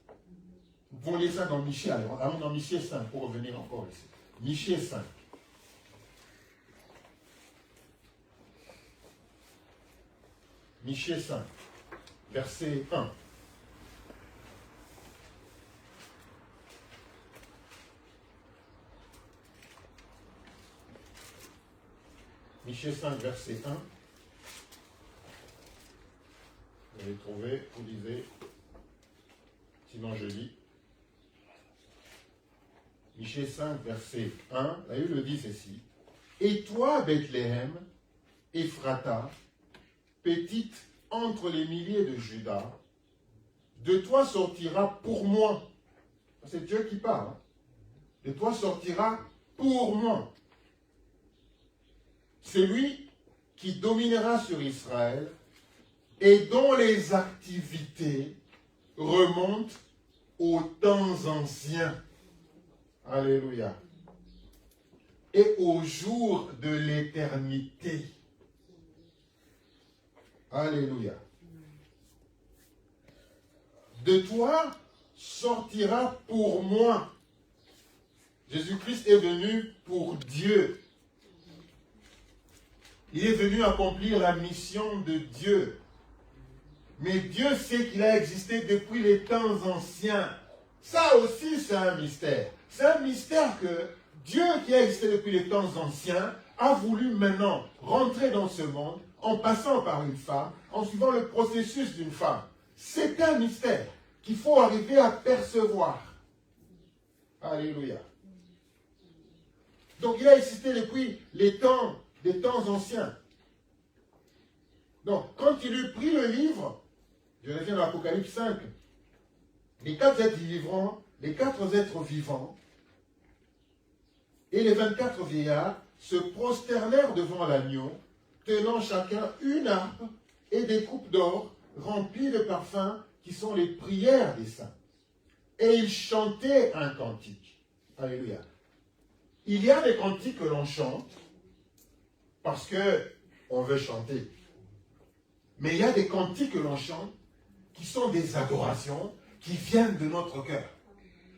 Vous pouvez lire ça dans Michée. Alors, allons dans Michée 5 pour revenir encore ici. Michée 5. Michée 5, verset 1. Michée 5, verset 1. Vous allez trouver, vous lisez. Sinon je lis. Michée 5, verset 1. Là, il le dit ceci. Et toi, Bethléem, Ephrata, petite entre les milliers de Juda, de toi sortira pour moi. C'est Dieu qui parle. Hein? De toi sortira pour moi. Celui qui dominera sur Israël et dont les activités remontent aux temps anciens. Alléluia. Et au jour de l'éternité. Alléluia. De toi sortira pour moi. Jésus-Christ est venu pour Dieu. Il est venu accomplir la mission de Dieu. Mais Dieu sait qu'il a existé depuis les temps anciens. Ça aussi, c'est un mystère. C'est un mystère que Dieu, qui a existé depuis les temps anciens, a voulu maintenant rentrer dans ce monde en passant par une femme, en suivant le processus d'une femme. C'est un mystère qu'il faut arriver à percevoir. Alléluia. Donc il a existé depuis les temps anciens. Donc quand il eut pris le livre, je reviens dans l'Apocalypse 5, les 4 êtres vivants, les 4 êtres vivants et les 24 vieillards se prosternèrent devant l'agneau, tenant chacun une harpe et des coupes d'or remplies de parfums qui sont les prières des saints. Et ils chantaient un cantique. Alléluia. Il y a des cantiques que l'on chante parce qu'on veut chanter. Mais il y a des cantiques que l'on chante qui sont des adorations qui viennent de notre cœur.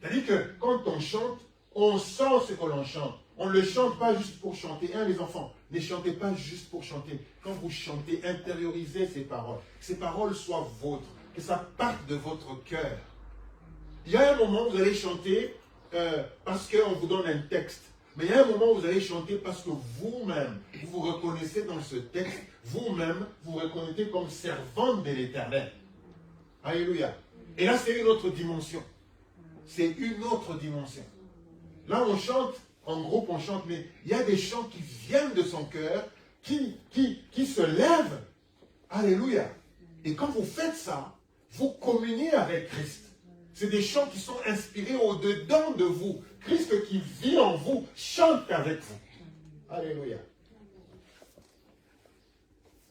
C'est-à-dire que quand on chante, on sent ce que l'on chante. On ne le chante pas juste pour chanter. Les enfants, ne chantez pas juste pour chanter. Quand vous chantez, intériorisez ces paroles. Ces paroles soient vôtres. Que ça parte de votre cœur. Il y a un moment où vous allez chanter parce qu'on vous donne un texte. Mais il y a un moment où vous allez chanter parce que vous-même, vous vous reconnaissez dans ce texte. Vous-même, vous vous reconnaissez comme servante de l'Éternel. Alléluia. Et là, c'est une autre dimension. C'est une autre dimension. Là, on chante, en groupe, on chante, mais il y a des chants qui viennent de son cœur, qui se lèvent. Alléluia. Et quand vous faites ça, vous communiez avec Christ. C'est des chants qui sont inspirés au-dedans de vous. Christ qui vit en vous, chante avec vous. Alléluia.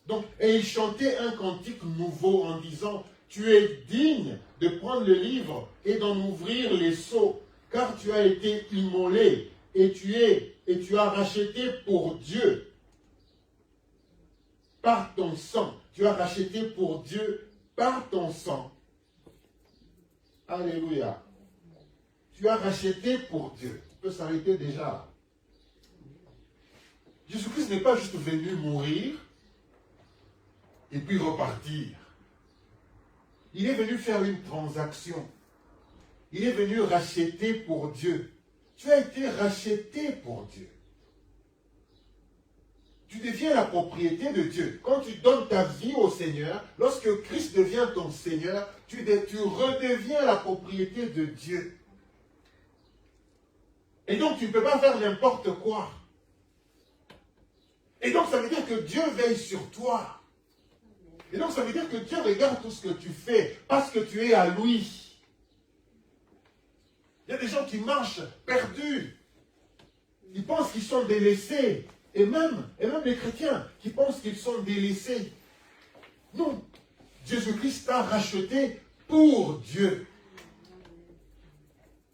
Donc, et il chantait un cantique nouveau en disant, tu es digne de prendre le livre et d'en ouvrir les sceaux, car tu as été immolé et tu as racheté pour Dieu par ton sang. Tu as racheté pour Dieu par ton sang. Alléluia. Tu as racheté pour Dieu. On peut s'arrêter déjà. Jésus-Christ n'est pas juste venu mourir et puis repartir. Il est venu faire une transaction. Il est venu racheter pour Dieu. Tu as été racheté pour Dieu. Tu deviens la propriété de Dieu. Quand tu donnes ta vie au Seigneur, lorsque Christ devient ton Seigneur, tu redeviens la propriété de Dieu. Et donc tu ne peux pas faire n'importe quoi. Et donc ça veut dire que Dieu veille sur toi. Et donc ça veut dire que Dieu regarde tout ce que tu fais parce que tu es à lui. Il y a des gens qui marchent perdus. Ils pensent qu'ils sont délaissés. Et même les chrétiens qui pensent qu'ils sont délaissés. Non. Jésus-Christ t'a racheté pour Dieu.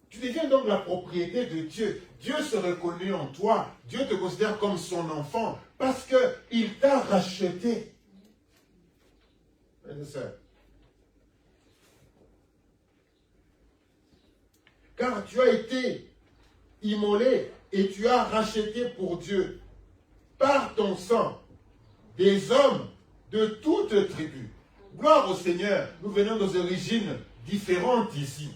Tu deviens donc la propriété de Dieu. Dieu se reconnaît en toi. Dieu te considère comme son enfant parce qu'il t'a racheté. Frères et sœurs. Car tu as été immolé et tu as racheté pour Dieu par ton sang des hommes de toutes tribus. Gloire au Seigneur. Nous venons des origines différentes ici.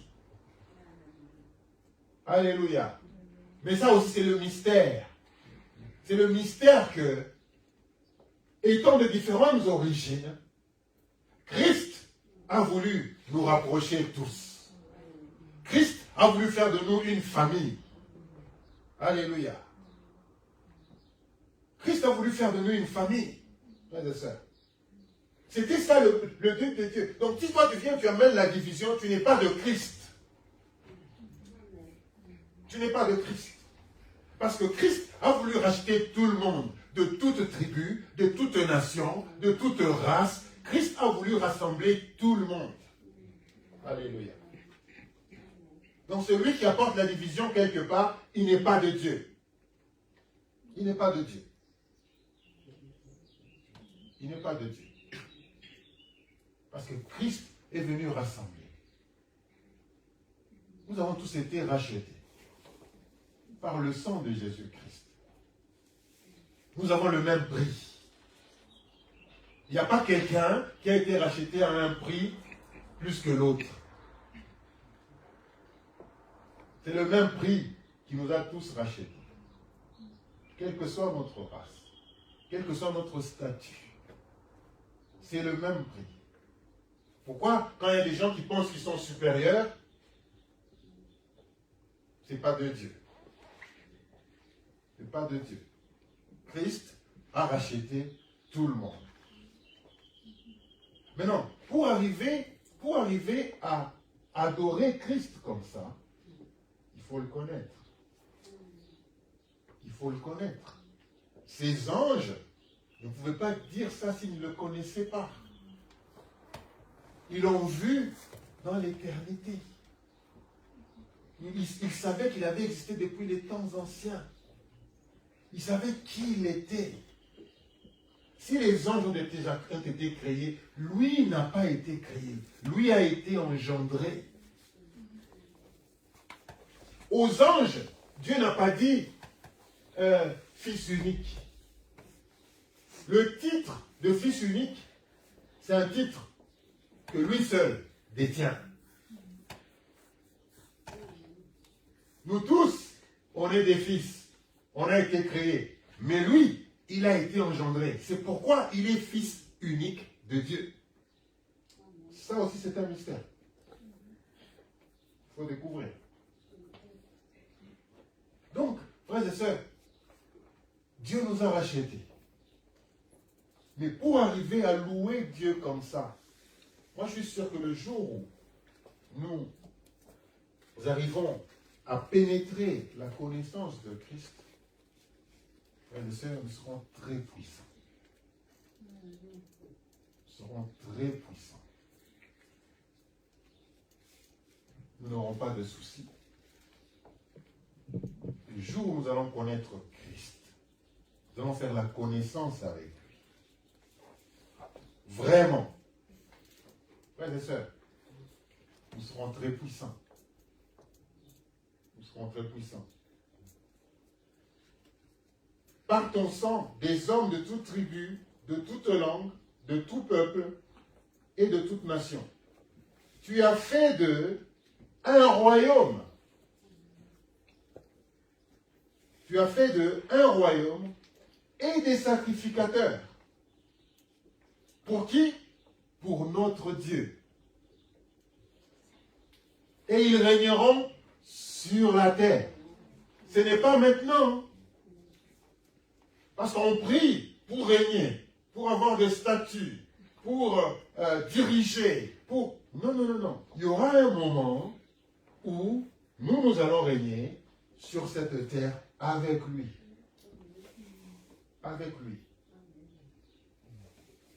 Alléluia. Mais ça aussi c'est le mystère. C'est le mystère que, étant de différentes origines, Christ a voulu nous rapprocher tous. Christ a voulu faire de nous une famille. Alléluia. Christ a voulu faire de nous une famille. Frères et sœurs. C'était ça le but de Dieu. Donc si toi tu viens, tu amènes la division, tu n'es pas de Christ. Tu n'es pas de Christ. Parce que Christ a voulu racheter tout le monde, de toute tribu, de toute nation, de toute race. Christ a voulu rassembler tout le monde. Alléluia. Donc celui qui apporte la division quelque part, il n'est pas de Dieu. Il n'est pas de Dieu. Il n'est pas de Dieu. Parce que Christ est venu rassembler. Nous avons tous été rachetés par le sang de Jésus-Christ. Nous avons le même prix. Il n'y a pas quelqu'un qui a été racheté à un prix plus que l'autre. C'est le même prix qui nous a tous rachetés. Quelle que soit notre race, quel que soit notre statut. C'est le même prix. Pourquoi, quand il y a des gens qui pensent qu'ils sont supérieurs, ce n'est pas de Dieu. Ce n'est pas de Dieu. Christ a racheté tout le monde. Maintenant, pour arriver à adorer Christ comme ça, il faut le connaître. Il faut le connaître. Ces anges ne pouvaient pas dire ça s'ils ne le connaissaient pas. Ils l'ont vu dans l'éternité. Ils savaient qu'il avait existé depuis les temps anciens. Ils savaient qui il était. Si les anges ont été créés, lui n'a pas été créé. Lui a été engendré. Aux anges, Dieu n'a pas dit fils unique. Le titre de fils unique, c'est un titre que lui seul détient. Nous tous, on est des fils. On a été créés. Mais lui, il a été engendré. C'est pourquoi il est fils unique de Dieu. Ça aussi, c'est un mystère. Il faut découvrir. Donc, frères et sœurs, Dieu nous a rachetés. Mais pour arriver à louer Dieu comme ça, moi je suis sûr que le jour où nous arrivons à pénétrer la connaissance de Christ, frères et sœurs, nous serons très puissants. Nous serons très puissants. Nous n'aurons pas de soucis. Le jour où nous allons connaître Christ, nous allons faire la connaissance avec lui. Vraiment. Frères et sœurs, nous serons très puissants. Nous serons très puissants. Par ton sang, des hommes de toute tribu, de toute langue, de tout peuple et de toute nation. Tu as fait d'eux un royaume. Tu as fait d'eux un royaume et des sacrificateurs. Pour qui? Pour notre Dieu. Et ils régneront sur la terre. Ce n'est pas maintenant. Parce qu'on prie pour régner, pour avoir des statuts, pour diriger, pour... Non, non, non, non. Il y aura un moment où nous allons régner sur cette terre avec lui. Avec lui.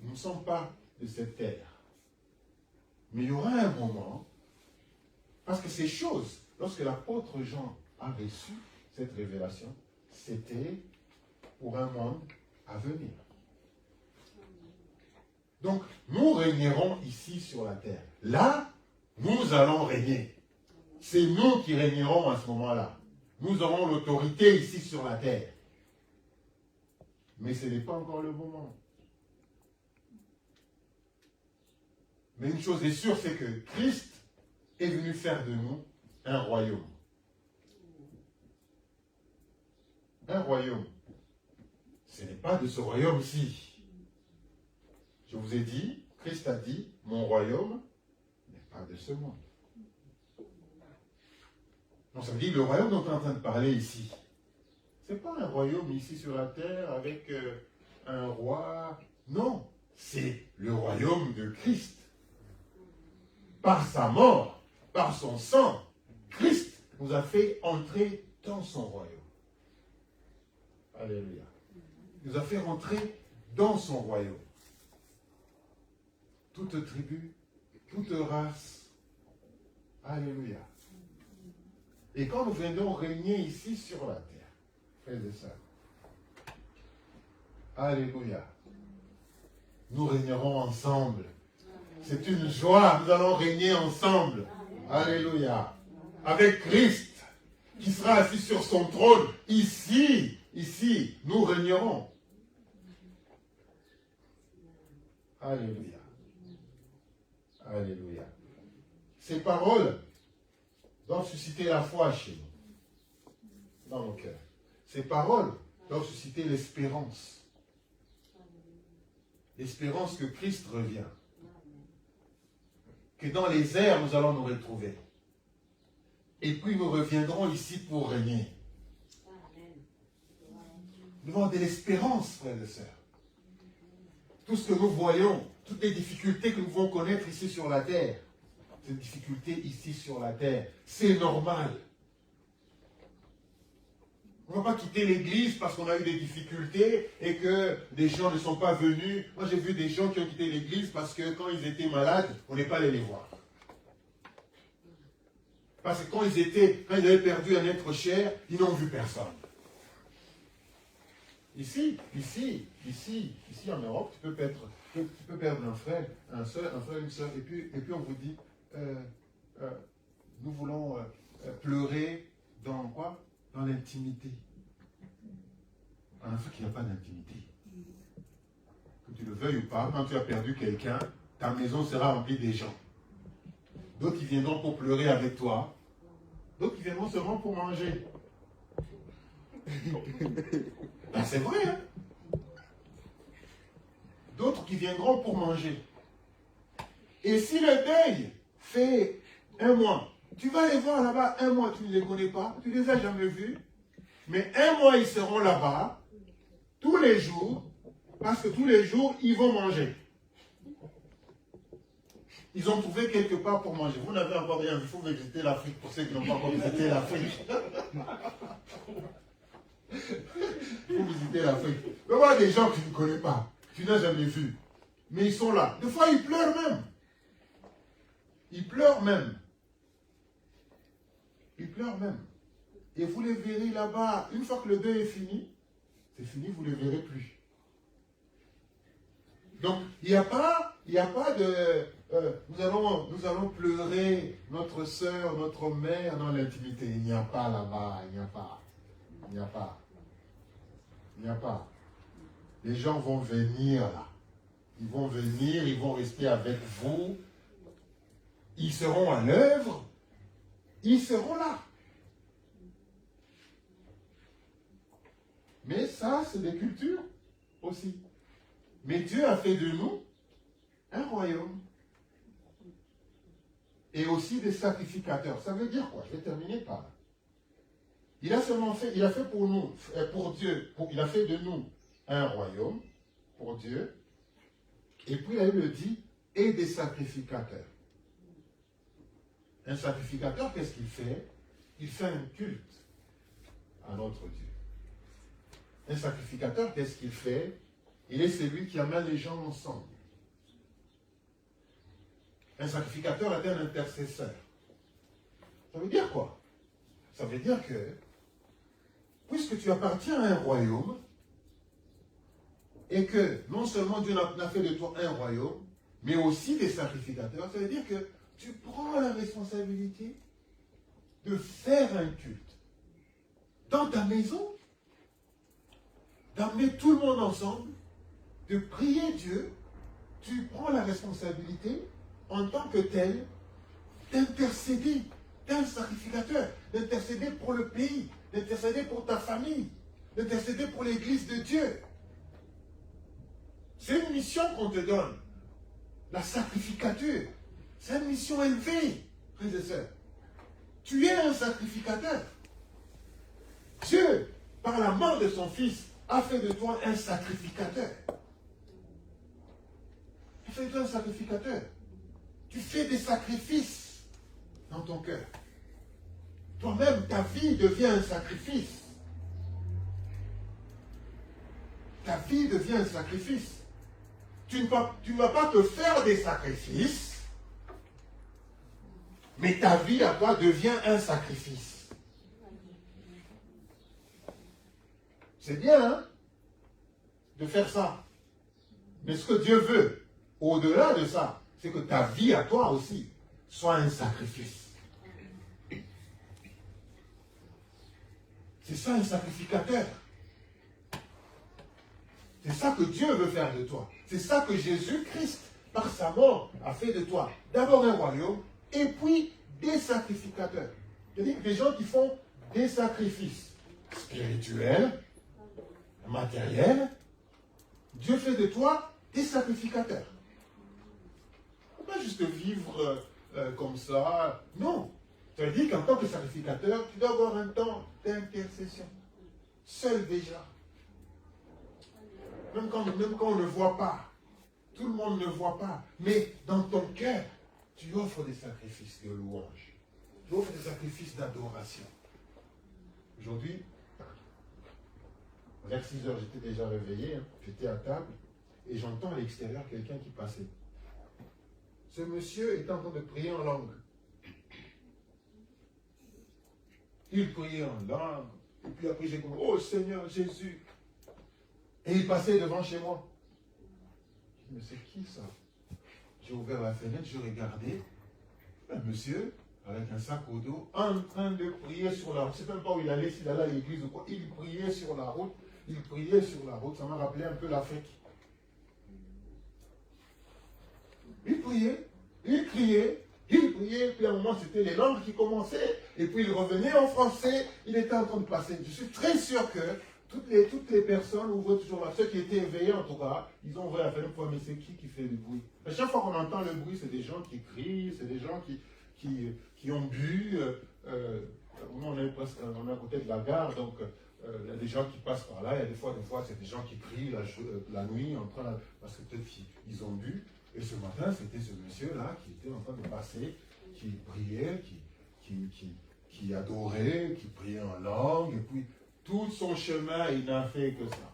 Nous ne sommes pas de cette terre. Mais il y aura un moment, parce que ces choses, lorsque l'apôtre Jean a reçu cette révélation, c'était pour un monde à venir. Donc, nous régnerons ici sur la terre. Là, nous allons régner. C'est nous qui régnerons à ce moment-là. Nous aurons l'autorité ici sur la terre. Mais ce n'est pas encore le moment. Mais une chose est sûre, c'est que Christ est venu faire de nous un royaume. Un royaume. Ce n'est pas de ce royaume-ci. Je vous ai dit, Christ a dit, mon royaume n'est pas de ce monde. Donc ça veut dire le royaume dont on est en train de parler ici. Ce n'est pas un royaume ici sur la terre avec un roi. Non, c'est le royaume de Christ. Par sa mort, par son sang, Christ nous a fait entrer dans son royaume. Alléluia. Il nous a fait rentrer dans son royaume. Toute tribu, toute race. Alléluia. Et quand nous viendrons régner ici sur la terre, frères et sœurs, alléluia, nous régnerons ensemble. C'est une joie, nous allons régner ensemble. Alléluia. Avec Christ, qui sera assis sur son trône. Ici, nous régnerons. Alléluia. Alléluia. Ces paroles doivent susciter la foi chez nous, dans nos cœurs. Ces paroles doivent susciter l'espérance. L'espérance que Christ revient. Que dans les airs, nous allons nous retrouver. Et puis nous reviendrons ici pour régner. Nous avons de l'espérance, frères et sœurs. Tout ce que nous voyons, toutes les difficultés que nous pouvons connaître ici sur la terre, ces difficultés ici sur la terre, c'est normal. On ne va pas quitter l'église parce qu'on a eu des difficultés et que des gens ne sont pas venus. Moi, j'ai vu des gens qui ont quitté l'église parce que quand ils étaient malades, on n'est pas allé les voir. Parce que quand ils avaient perdu un être cher, ils n'ont vu personne. Ici, en Europe, tu peux perdre un frère, une soeur, et puis on vous dit, nous voulons pleurer dans l'intimité. En Afrique, il n'y a pas d'intimité. Que tu le veuilles ou pas, quand tu as perdu quelqu'un, ta maison sera remplie des gens. D'autres qui viendront pour pleurer avec toi. D'autres qui viendront seulement pour manger. Ben, c'est vrai, hein? D'autres qui viendront pour manger. Et si le deuil fait 1 mois, tu vas les voir là-bas 1 mois, tu ne les connais pas, tu ne les as jamais vus, mais 1 mois ils seront là-bas, tous les jours, parce que tous les jours ils vont manger. Ils ont trouvé quelque part pour manger. Vous n'avez encore rien vu, il faut visiter l'Afrique pour ceux qui n'ont pas encore visité l'Afrique. Il faut visiter l'Afrique. Il va y avoir des gens que tu ne connais pas, tu n'as jamais vu, mais ils sont là. Des fois ils pleurent même. Ils pleurent même. Ils pleurent même. Et vous les verrez là-bas. Une fois que le deuil est fini, c'est fini, vous ne les verrez plus. Donc, il n'y a pas de... nous allons pleurer notre soeur, notre mère dans l'intimité. Il n'y a pas là-bas. Il n'y a pas. Il n'y a pas. Il n'y a pas. Les gens vont venir là. Ils vont venir, ils vont rester avec vous. Ils seront à l'œuvre, ils seront là. Mais ça, c'est des cultures aussi. Mais Dieu a fait de nous un royaume. Et aussi des sacrificateurs. Ça veut dire quoi? Je vais terminer par là. Il a fait pour nous, pour Dieu, il a fait de nous un royaume, pour Dieu. Et puis il le dit, et des sacrificateurs. Un sacrificateur, qu'est-ce qu'il fait? Il fait un culte à notre Dieu. Un sacrificateur, qu'est-ce qu'il fait? Il est celui qui amène les gens ensemble. Un sacrificateur est un intercesseur. Ça veut dire quoi? Ça veut dire que, puisque tu appartiens à un royaume, et que non seulement Dieu n'a fait de toi un royaume, mais aussi des sacrificateurs, ça veut dire que tu prends la responsabilité de faire un culte dans ta maison, d'amener tout le monde ensemble, de prier Dieu. Tu prends la responsabilité en tant que tel d'intercéder, d'un sacrificateur, d'intercéder pour le pays, d'intercéder pour ta famille, d'intercéder pour l'église de Dieu. C'est une mission qu'on te donne, la sacrificature. C'est une mission élevée, frères et sœurs. Tu es un sacrificateur. Dieu, par la mort de son Fils, a fait de toi un sacrificateur. Il a fait de toi un sacrificateur. Tu fais des sacrifices dans ton cœur. Toi-même, ta vie devient un sacrifice. Ta vie devient un sacrifice. Tu ne vas pas te faire des sacrifices, mais ta vie à toi devient un sacrifice. C'est bien, hein, de faire ça. Mais ce que Dieu veut, au-delà de ça, c'est que ta vie à toi aussi soit un sacrifice. C'est ça un sacrificateur. C'est ça que Dieu veut faire de toi. C'est ça que Jésus-Christ, par sa mort, a fait de toi. D'abord un royaume, et puis des sacrificateurs. C'est-à-dire des gens qui font des sacrifices spirituels, matériels. Dieu fait de toi des sacrificateurs. On ne peut pas juste vivre comme ça. Non. Ça veut dire qu'en tant que sacrificateur, tu dois avoir un temps d'intercession. Seul déjà. Même quand on ne voit pas, tout le monde ne voit pas, mais dans ton cœur, tu offres des sacrifices de louange. Tu offres des sacrifices d'adoration. Aujourd'hui, vers 6 heures, j'étais déjà réveillé, hein, j'étais à table, et j'entends à l'extérieur quelqu'un qui passait. Ce monsieur était en train de prier en langue. Il priait en langue, et puis après j'ai compris, oh Seigneur Jésus. Et il passait devant chez moi. Je dis, mais c'est qui ça? J'ai ouvert la fenêtre, je regardais. Un monsieur, avec un sac au dos, en train de prier sur la route. Je ne sais même pas où il allait, s'il allait à l'église ou quoi. Il priait sur la route. Il priait sur la route. Ça m'a rappelé un peu l'Afrique. Il priait, il criait, il priait. Puis à un moment, c'était les langues qui commençaient. Et puis il revenait en français. Il était en train de passer. Je suis très sûr que toutes les personnes ouvrent toujours là. Ceux qui étaient éveillés en tout cas, ils ont ouvert la fenêtre pour mais c'est qui fait du bruit. À chaque fois qu'on entend le bruit, c'est des gens qui crient, c'est des gens qui ont bu. On est à côté de la gare, donc il y a des gens qui passent par là. Il y a des fois c'est des gens qui crient la nuit parce que peut-être qu'ils ont bu. Et ce matin, c'était ce monsieur-là qui était en train de passer, qui priait, qui adorait, qui priait en langue, et puis tout son chemin, il n'a fait que ça.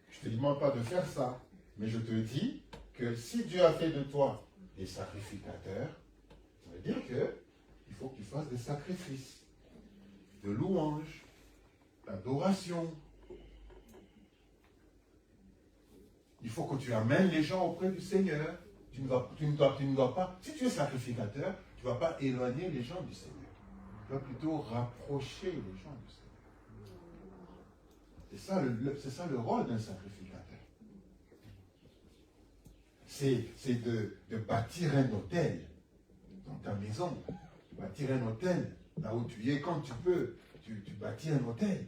Je ne te demande pas de faire ça, mais je te dis que si Dieu a fait de toi des sacrificateurs, ça veut dire qu'il faut que tu fasses des sacrifices, de louanges, d'adoration. Il faut que tu amènes les gens auprès du Seigneur. Tu ne dois pas, si tu es sacrificateur, tu ne vas pas éloigner les gens du Seigneur. Tu vas plutôt rapprocher les gens du Seigneur. C'est ça le rôle d'un sacrificateur. C'est de bâtir un hôtel dans ta maison. Bâtir un hôtel là où tu es, quand tu peux, tu bâtis un hôtel.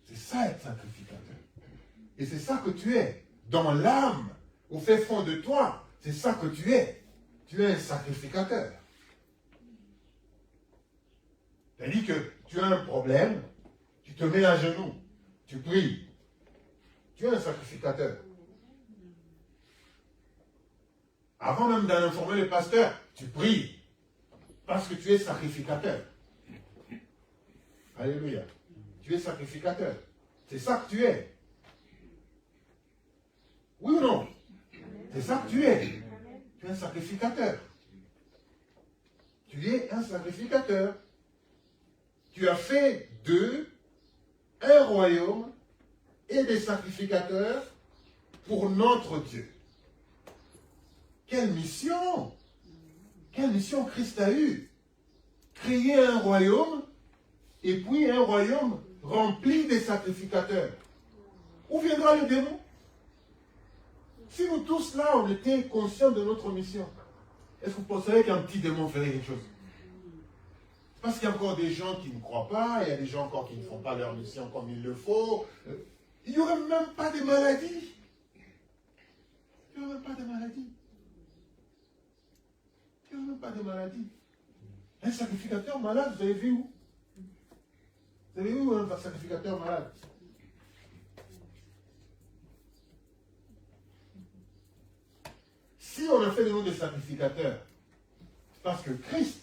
C'est ça être sacrificateur. Et c'est ça que tu es. Dans l'âme, au fait fond de toi, c'est ça que tu es. Tu es un sacrificateur. C'est-à-dire que tu as un problème, tu te mets à genoux, tu pries. Tu es un sacrificateur. Avant même d'en informer le pasteur, tu pries. Parce que tu es sacrificateur. Alléluia. Tu es sacrificateur. C'est ça que tu es. Oui ou non? C'est ça que tu es. Tu es un sacrificateur. Tu es un sacrificateur. Tu as fait d'eux un royaume et des sacrificateurs pour notre Dieu. Quelle mission! Quelle mission Christ a eue? Créer un royaume et puis un royaume rempli des sacrificateurs. Où viendra le démon? Si nous tous là, on était conscients de notre mission, est-ce que vous pensez qu'un petit démon ferait quelque chose? Parce qu'il y a encore des gens qui ne croient pas, il y a des gens encore qui ne font pas leur mission comme il le faut. Il n'y aurait même pas de maladie. Il n'y aurait même pas de maladie. Il n'y aurait même pas de maladie. Un sacrificateur malade, vous avez vu où? Vous avez vu où un sacrificateur malade? Si on a fait de nous des sacrificateurs, parce que Christ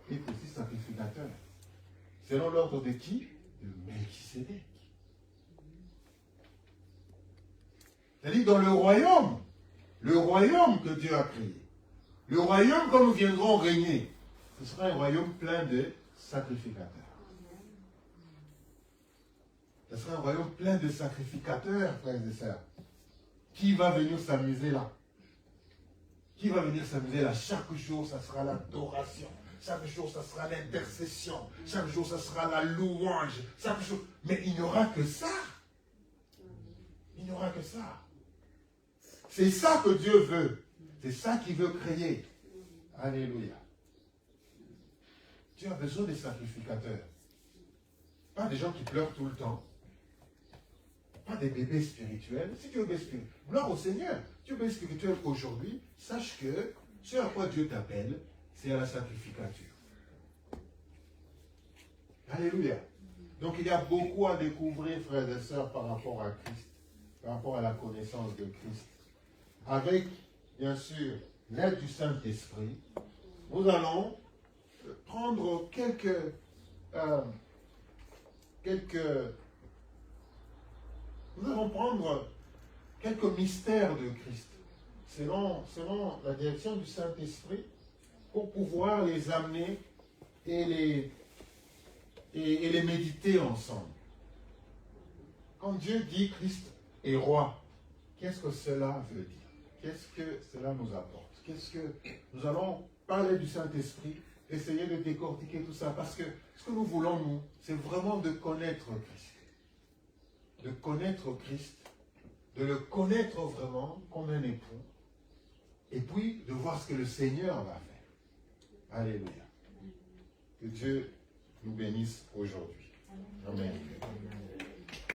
est aussi sacrificateur, selon l'ordre de qui? De Melchisédek. C'est-à-dire dans le royaume que Dieu a créé, le royaume quand nous viendrons régner, ce sera un royaume plein de sacrificateurs. Ce sera un royaume plein de sacrificateurs, frères et sœurs. Qui va venir s'amuser là? Qui va venir s'amuser là? Chaque jour, ça sera l'adoration. Chaque jour, ça sera l'intercession. Chaque jour, ça sera la louange. Chaque jour. Mais il n'y aura que ça. Il n'y aura que ça. C'est ça que Dieu veut. C'est ça qu'il veut créer. Alléluia. Tu as besoin des sacrificateurs. Pas des gens qui pleurent tout le temps. Pas des bébés spirituels. Si tu es bébé spirituel, gloire au Seigneur. Tu es bébé spirituel aujourd'hui, sache que ce à quoi Dieu t'appelle, c'est à la sacrificature. Alléluia. Donc il y a beaucoup à découvrir, frères et sœurs, par rapport à Christ, par rapport à la connaissance de Christ. Avec, bien sûr, l'aide du Saint-Esprit, nous allons prendre nous allons prendre quelques mystères de Christ, selon la direction du Saint-Esprit, pour pouvoir les amener et les méditer ensemble. Quand Dieu dit Christ est roi, qu'est-ce que cela veut dire? Qu'est-ce que cela nous apporte? Qu'est-ce que nous allons parler du Saint-Esprit, essayer de décortiquer tout ça, parce que ce que nous voulons, nous, c'est vraiment de connaître Christ. De connaître Christ, de le connaître vraiment comme un époux, et puis de voir ce que le Seigneur va faire. Alléluia. Que Dieu nous bénisse aujourd'hui. Amen.